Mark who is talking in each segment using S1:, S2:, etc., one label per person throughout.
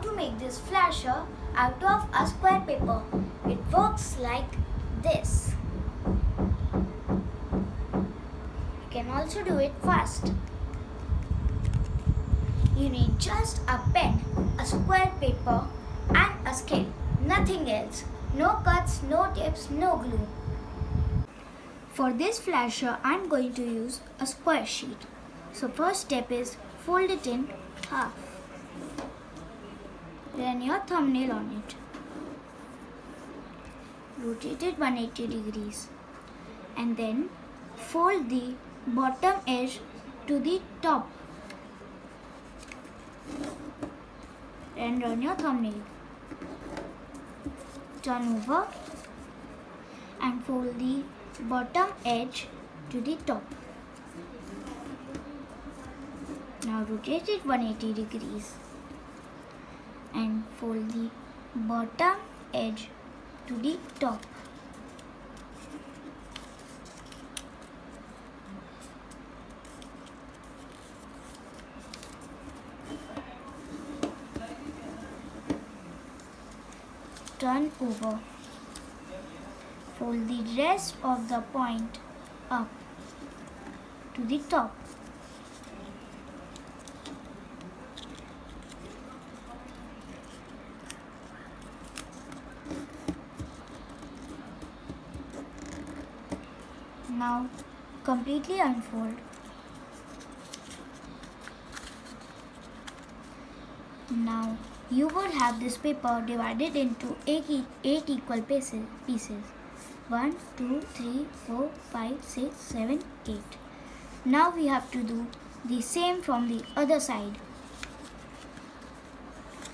S1: to make this flasher out of a square paper. It works like this. You can also do it fast. You need just a pen, a square paper and a scale. Nothing else. No cuts, no tips, no glue. For this flasher, I am going to use a square sheet. So first step is fold it in half. Then your thumbnail on it. Rotate it 180 degrees. And then fold the bottom edge to the top. And run your thumbnail. Turn over and fold the bottom edge to the top. Now rotate it 180 degrees and fold the bottom edge to the top. Turn over. Fold the rest of the point up to the top. Now completely unfold. Now you would have this paper divided into 8 equal pieces. 1, 2, 3, 4, 5, 6, 7, 8. Now we have to do the same from the other side.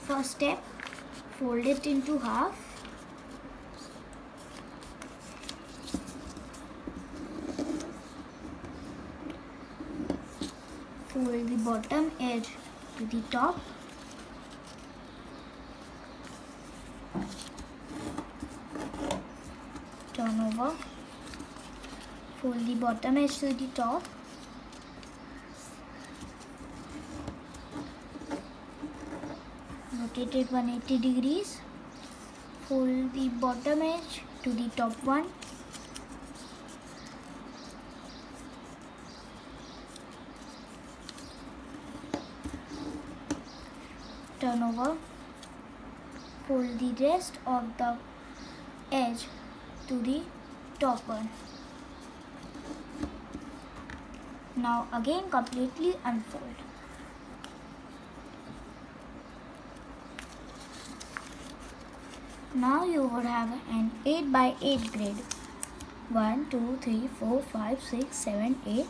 S1: First step, fold it into half. Fold the bottom edge to the top. Turn over. Fold the bottom edge to the top. Rotate it 180 degrees. Fold the bottom edge to the top one. Turn over. Fold the rest of the edge to the top one. Now again completely unfold. Now you would have an 8 by 8 grid. 1, 2, 3, 4, 5, 6, 7, 8.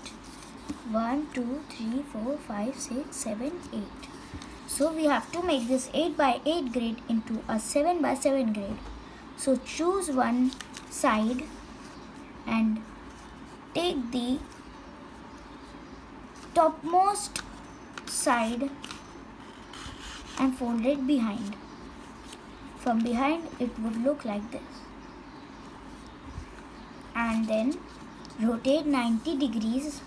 S1: 1, 2, 3, 4, 5, 6, 7, 8. So we have to make this 8 by 8 grid into a 7 by 7 grid. So choose one side and take the topmost side and fold it behind. From behind it would look like this. And then rotate 90 degrees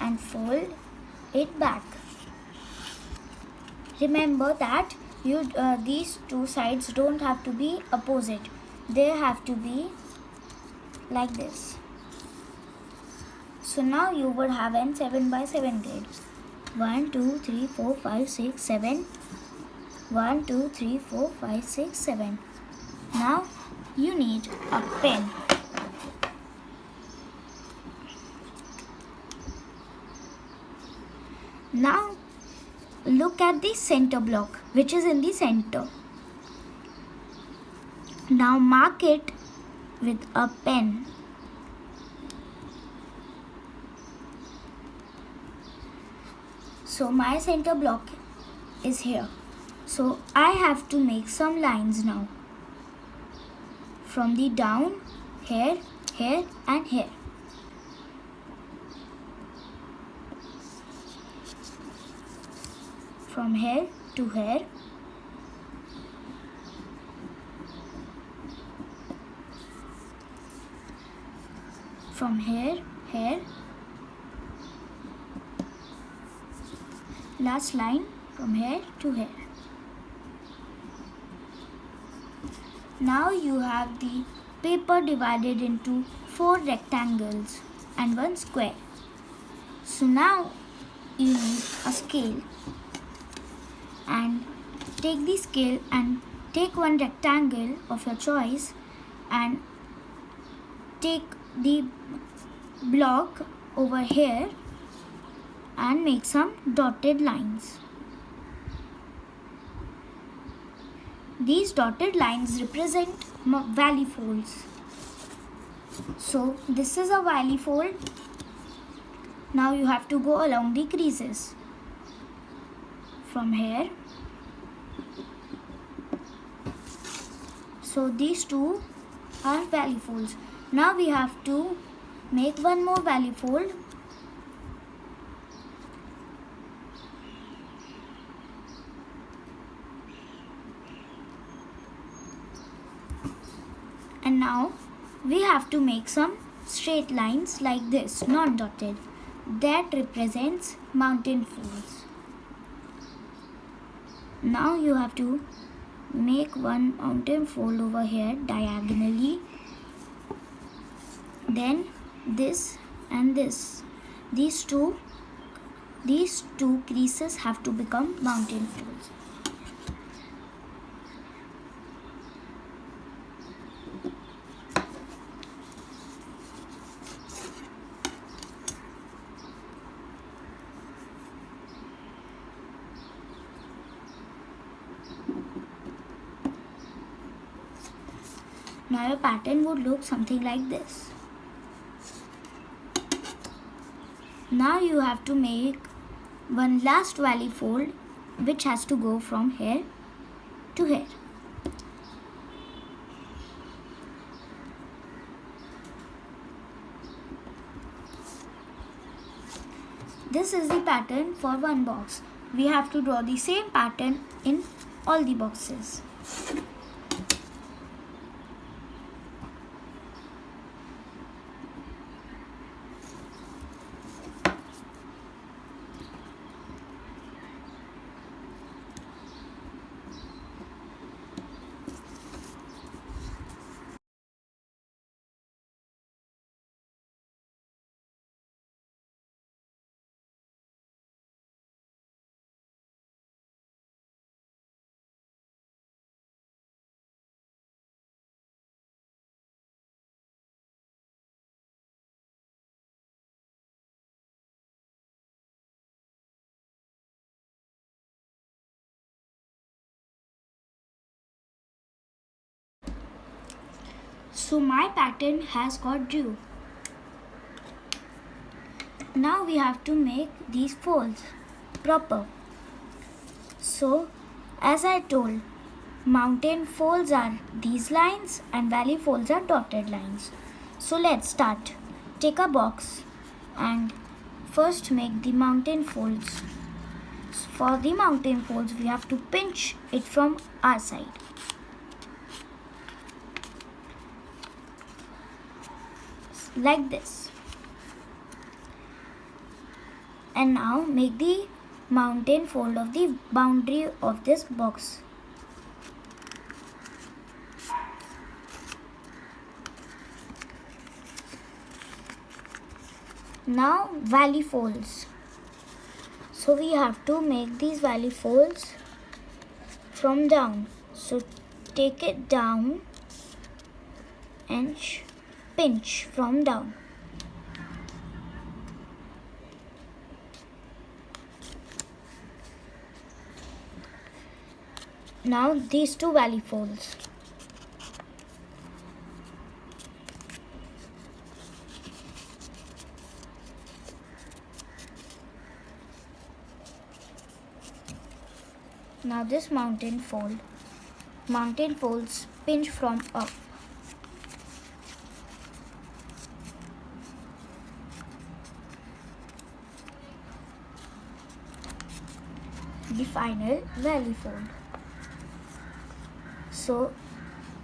S1: and fold it back. Remember that these two sides don't have to be opposite. They have to be like this. So now you would have an 7 by 7 grid. 1, 2, 3, 4, 5, 6, 7. 1, 2, 3, 4, 5, 6, 7. Now you need a pen. Now look at the center block, which is in the center. Now mark it with a pen. So my center block is here. So I have to make some lines now. From the down, here, here and here. From here to here. From here, here. Last line from here to here. Now you have the paper divided into 4 rectangles and 1 square. So now you need a scale and take the scale and take one rectangle of your choice and take the block over here and make some dotted lines. These dotted lines represent valley folds. So this is a valley fold. Now you have to go along the creases from here. So these two are valley folds. Now we have to make one more valley fold. And now we have to make some straight lines like this, non-dotted. That represents mountain folds. Now you have to make one mountain fold over here diagonally. Then this and this. These two creases have to become mountain folds. Now your pattern would look something like this. Now you have to make one last valley fold which has to go from here to here. This is the pattern for one box. We have to draw the same pattern in all the boxes. So my pattern has got due. Now we have to make these folds proper. So as I told, mountain folds are these lines and valley folds are dotted lines. So let's start. Take a box and first make the mountain folds. For the mountain folds we have to pinch it from our side. Like this. And now make the mountain fold of the boundary of this box. Now valley folds. So we have to make these valley folds from down. So take it down and pinch from down. Now these two valley folds. Now this mountain fold. Mountain folds pinch from up. The final valley fold. So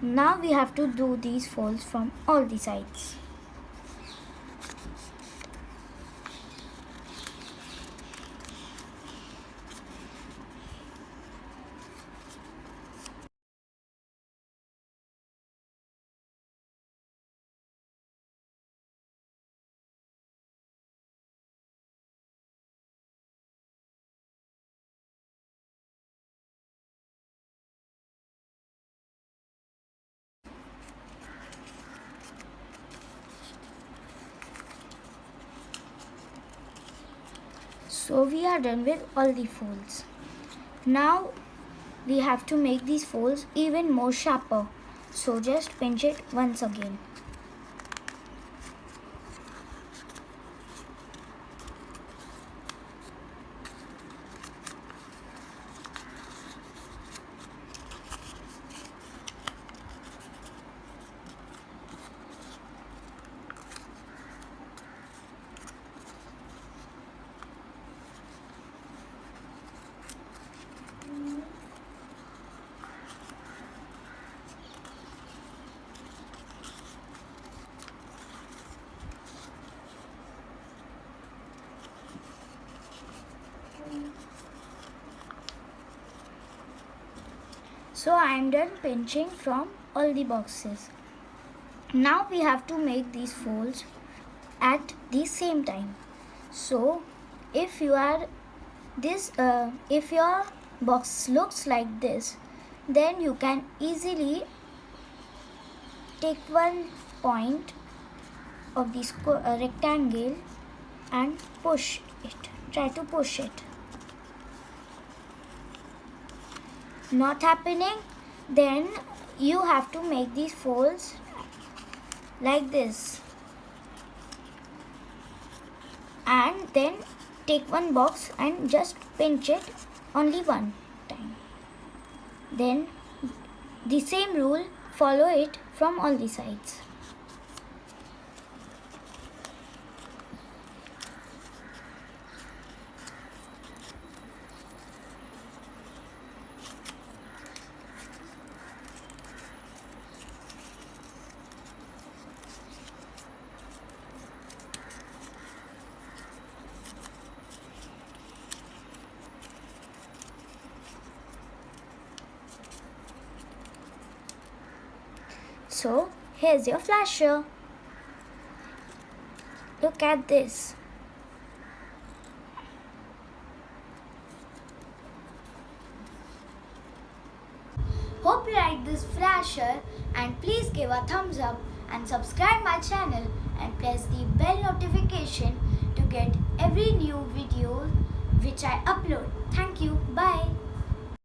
S1: now we have to do these folds from all the sides. So we are done with all the folds. Now we have to make these folds even more sharper. So just pinch it once again. So I am done pinching from all the boxes. Now we have to make these folds at the same time. So if your box looks like this, then you can easily take one point of the rectangle and push it. Try to push it. Not happening, then you have to make these folds like this, and then take one box and just pinch it only one time. Then the same rule, follow it from all the sides. So here's your flasher. Look at this. Hope you like this flasher, and please give a thumbs up and subscribe my channel and press the bell notification to get every new video which I upload.